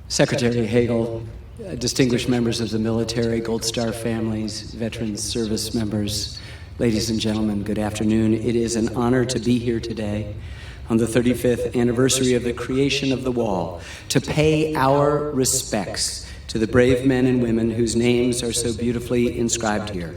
Secretary Hagel, distinguished members of the military, Gold Star families, veterans, service members, ladies and gentlemen, good afternoon. It is an honor to be here today on the 35th anniversary of the creation of the Wall to pay our respects to the brave men and women whose names are so beautifully inscribed here.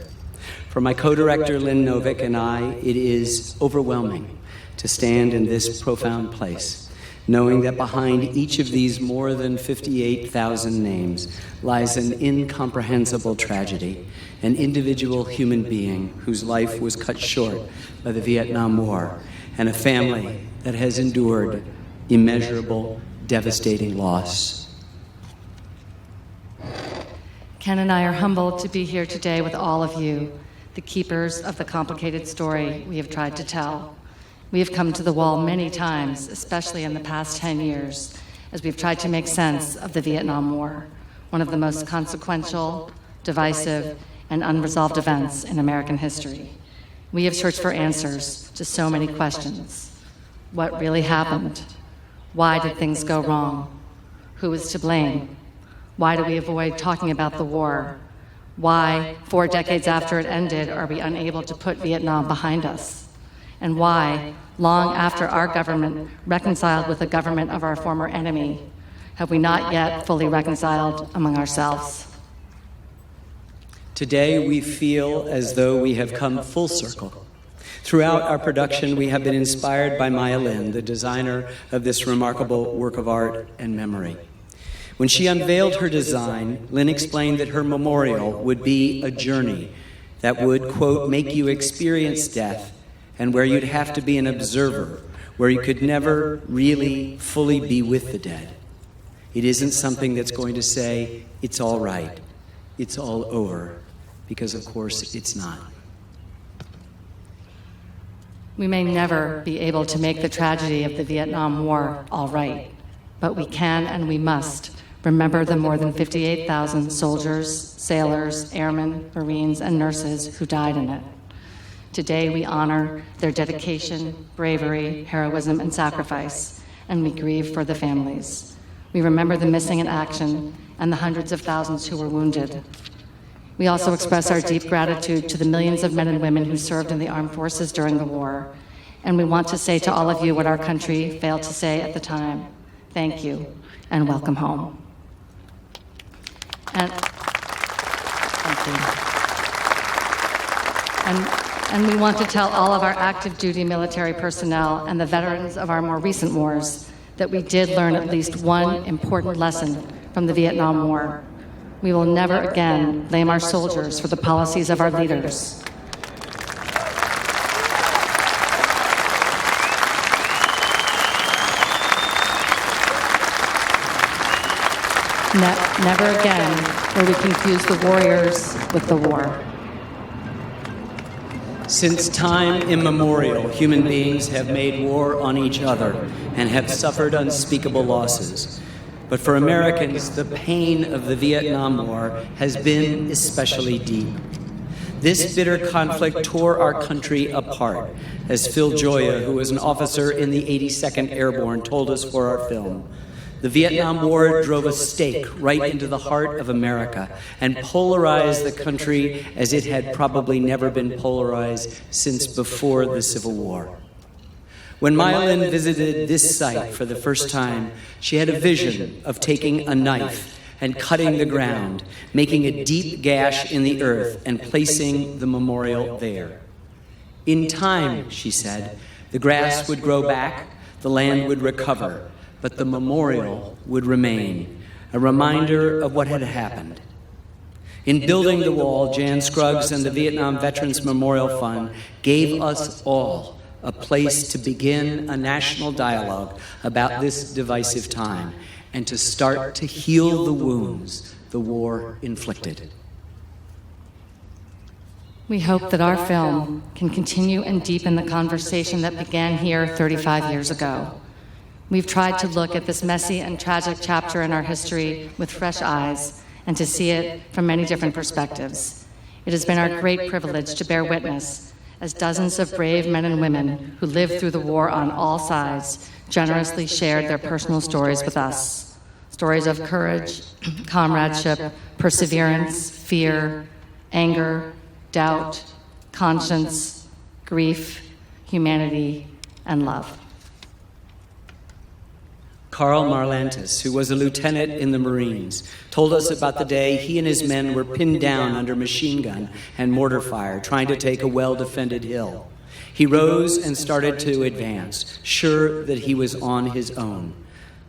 For my co-director, Lynn Novick, and I, it is overwhelming to stand in this profound place, knowing that behind each of these more than 58,000 names lies an incomprehensible tragedy, an individual human being whose life was cut short by the Vietnam War, and a family that has endured immeasurable, devastating loss. Ken and I are humbled to be here today with all of you, the keepers of the complicated story we have tried to tell. We have come to the Wall many times, especially in the past 10 years, as we've tried to make sense of the Vietnam War, one of the most consequential, divisive, and unresolved events in American history. We have searched for answers to so many questions. What really happened? Why did things go wrong? Who is to blame? Why do we avoid talking about the war? Why, 4 decades after it ended, are we unable to put Vietnam behind us? And why, long after our government reconciled with the government of our former enemy, have we not yet fully reconciled among ourselves? Today, we feel as though we have come full circle. Throughout our production, we have been inspired by Maya Lin, the designer of this remarkable work of art and memory. When she unveiled her design, Lynn explained that her memorial would be a journey that would, quote, make you experience death, and where you'd have to be an observer, where you could never really fully be with the dead. It isn't something that's going to say, it's all right, it's all over, because of course it's not. We may never be able to make the tragedy of the Vietnam War all right, but we can and we must remember the more than 58,000 soldiers, sailors, airmen, Marines, and nurses who died in it. Today we honor their dedication, bravery, heroism, and sacrifice, and we grieve for the families. We remember the missing in action and the hundreds of thousands who were wounded. We also express our deep gratitude to the millions of men and women who served in the armed forces during the war. And we want to say to all of you what our country failed to say at the time. Thank you, and welcome home. And thank you. And we want to tell all of our active duty military personnel and the veterans of our more recent wars that we did learn at least one important lesson from the Vietnam War. We will never again blame our soldiers for the policies of our leaders. Never again will we confuse the warriors with the war. Since time immemorial, human beings have made war on each other and have suffered unspeakable losses. But for Americans, the pain of the Vietnam War has been especially deep. This bitter conflict tore our country apart, as Phil Joya, who was an officer in the 82nd Airborne, told us for our film. The Vietnam War drove a stake right into the heart of America and polarized the country as it had probably never been polarized since before the Civil War. When Maya Lin visited this site for the first time, she had a vision of taking a knife and cutting the ground, making a deep gash in the earth and placing the memorial there. In time, she said, the grass would grow back, the land would recover, but the memorial would remain, a reminder of what had happened. In building the wall, Jan Scruggs and the Vietnam Veterans Memorial Fund gave us all a place to begin a national dialogue about this divisive time and to start to heal the wounds the war inflicted. We hope that our film can continue and deepen the conversation that began here 35 years ago. We've tried to look at this messy and tragic chapter in our history with fresh eyes and to see it from many different perspectives. It has been our great privilege to bear witness as dozens of brave men and women who lived through the war on all sides generously shared their personal stories with us. stories of courage, comradeship, perseverance, fear, anger, doubt, conscience, grief, humanity, and love. Karl Marlantes, who was a lieutenant in the Marines, told us about the day he and his men were pinned down under machine gun and mortar fire trying to take a well-defended hill. He rose and started to advance, sure that he was on his own.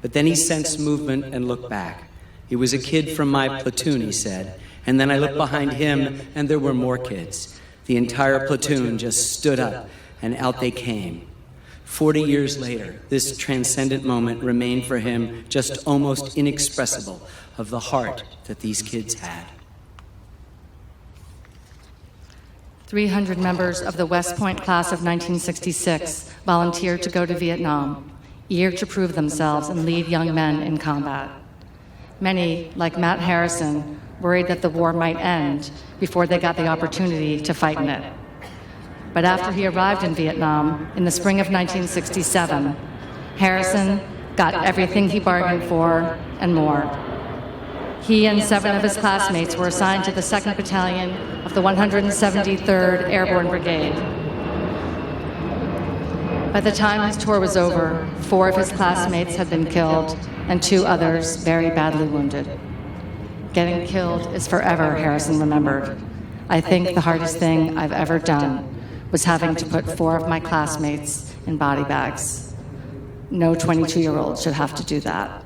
But then he sensed movement and looked back. He was a kid from my platoon, he said, and then I looked behind him and there were more kids. The entire platoon just stood up and out they came. 40 years later, this transcendent moment remained for him just almost inexpressible of the heart that these kids had. 300 members of the West Point class of 1966 volunteered to go to Vietnam, eager to prove themselves and lead young men in combat. Many, like Matt Harrison, worried that the war might end before they got the opportunity to fight in it. But after he arrived in Vietnam in the spring of 1967, Harrison got everything he bargained for and more. He and 7 of his classmates were assigned to the 2nd Battalion of the 173rd Airborne Brigade. By the time his tour was over, 4 of his classmates had been killed and 2 others very badly wounded. Getting killed is forever, Harrison remembered. I think the hardest thing I've ever done was having to put 4 of my classmates in body bags. No 22-year-old should have to do that.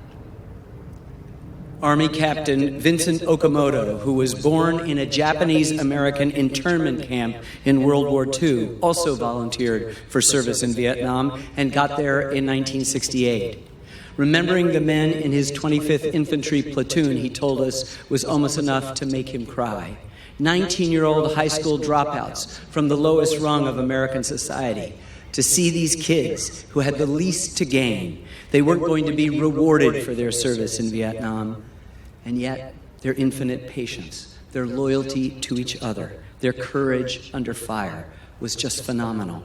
Army Captain Vincent Okamoto, who was born in a Japanese-American internment camp in World War II, also volunteered for service in Vietnam and got there in 1968. Remembering the men in his 25th Infantry platoon, he told us, was almost enough to make him cry. 19-year-old high school dropouts from the lowest rung of American society. To see these kids who had the least to gain, they weren't going to be rewarded for their service in Vietnam. And yet, their infinite patience, their loyalty to each other, their courage under fire was just phenomenal.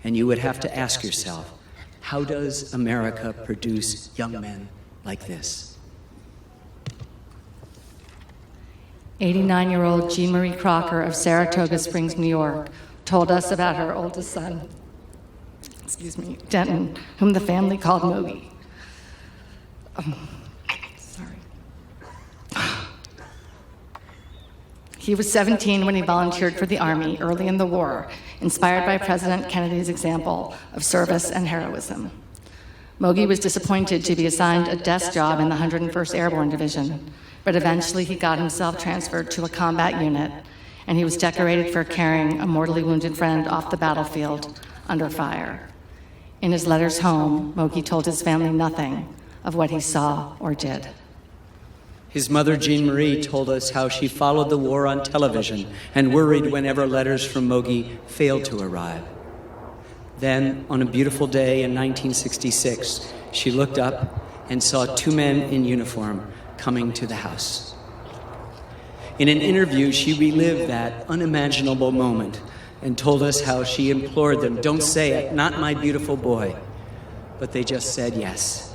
And you would have to ask yourself, how does America produce young men like this? 89-year-old Jean Marie Crocker of Saratoga Springs, New York, told us about her oldest son, Denton, whom the family called Mogi. He was 17 when he volunteered for the Army early in the war, inspired by President Kennedy's example of service and heroism. Mogi was disappointed to be assigned a desk job in the 101st Airborne Division, but eventually he got himself transferred to a combat unit, and he was decorated for carrying a mortally wounded friend off the battlefield under fire. In his letters home, Mogi told his family nothing of what he saw or did. His mother, Jean Marie, told us how she followed the war on television and worried whenever letters from Mogi failed to arrive. Then, on a beautiful day in 1966, she looked up and saw 2 men in uniform coming to the house. In an interview, she relived that unimaginable moment and told us how she implored them, "Don't say it, not my beautiful boy." But they just said yes.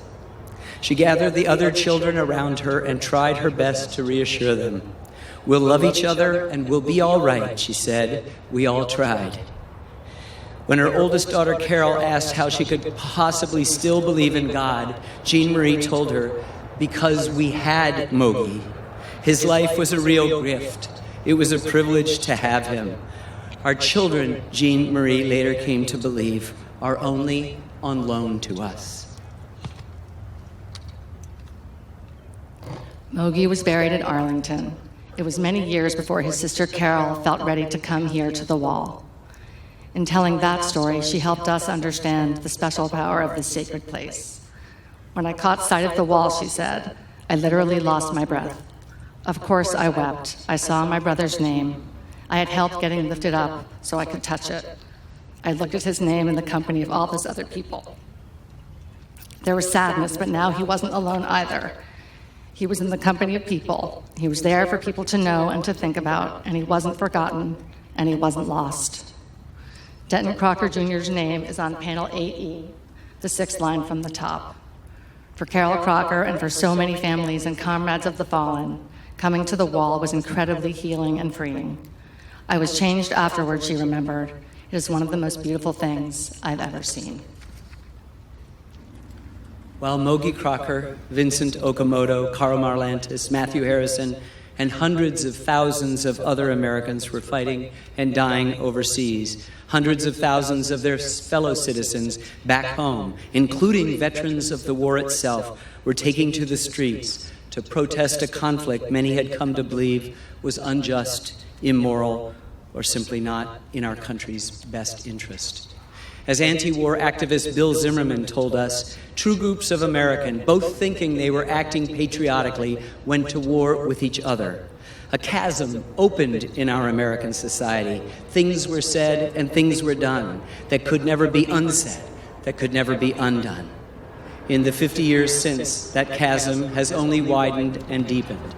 She gathered the other children around her and tried her best to reassure them. "We'll love each other and we'll be all right," she said. "We all tried." When her oldest daughter, Carol, asked how she could possibly still believe in God, Jean Marie told her, "Because we had Mogi. His life was a real gift. It was a privilege to have him. Our children," Jean Marie later came to believe, "are only on loan to us." Mogi was buried at Arlington. It was many years before his sister Carol felt ready to come here to the wall. In telling that story, she helped us understand the special power of this sacred place. "When I caught sight of the wall," she said, "I literally lost my breath. Of course I wept. I saw my brother's name. I had helped getting lifted up so I could touch it. I looked at his name in the company of all those other people. There was sadness, but now he wasn't alone either. He was in the company of people. He was there for people to know and to think about, and he wasn't forgotten, and he wasn't lost." Denton Crocker Jr.'s name is on panel 8E, the 6th line from the top. For Carol Crocker and for so many families and comrades of the fallen, coming to the wall was incredibly healing and freeing. I was changed afterward, she remembered. It is one of the most beautiful things I've ever seen. While Mogi Crocker, Vincent Okamoto, Karl Marlantes, Matthew Harrison, and hundreds of thousands of other Americans were fighting and dying overseas, hundreds of thousands of their fellow citizens back home, including veterans of the war itself, were taking to the streets to protest a conflict many had come to believe was unjust, immoral, or simply not in our country's best interest. As anti-war activist Bill Zimmerman told us, true groups of Americans, both thinking they were acting patriotically, went to war with each other. A chasm opened in our American society. Things were said and things were done that could never be unsaid, that could never be undone. In the 50 years since, that chasm has only widened and deepened.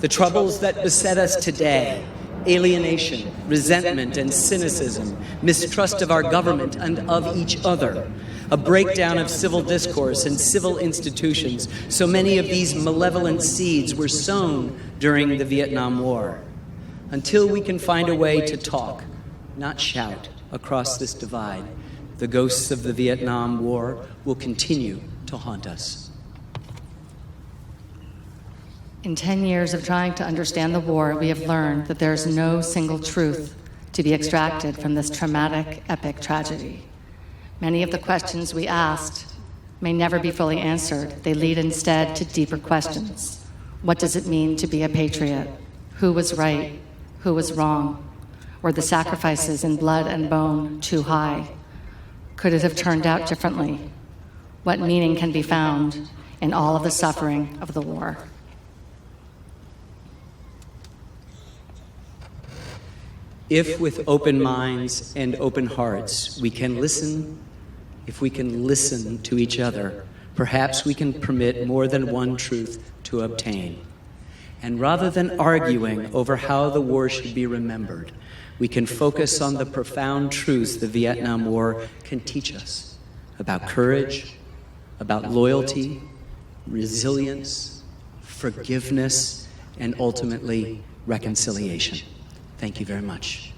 The troubles that beset us today, alienation, resentment, and cynicism, mistrust of our government and of each other, a breakdown of civil discourse and civil institutions. So many of these malevolent seeds were sown during the Vietnam War. Until we can find a way to talk, not shout, across this divide, the ghosts of the Vietnam War will continue to haunt us. In 10 years of trying to understand the war, we have learned that there is no single truth to be extracted from this traumatic, epic tragedy. Many of the questions we asked may never be fully answered. They lead instead to deeper questions. What does it mean to be a patriot? Who was right? Who was wrong? Were the sacrifices in blood and bone too high? Could it have turned out differently? What meaning can be found in all of the suffering of the war? If with open minds and open hearts we can listen, if we can listen to each other, perhaps we can permit more than one truth to obtain. And rather than arguing over how the war should be remembered, we can focus on the profound truths the Vietnam War can teach us about courage, about loyalty, resilience, forgiveness, and ultimately reconciliation. Thank you very much.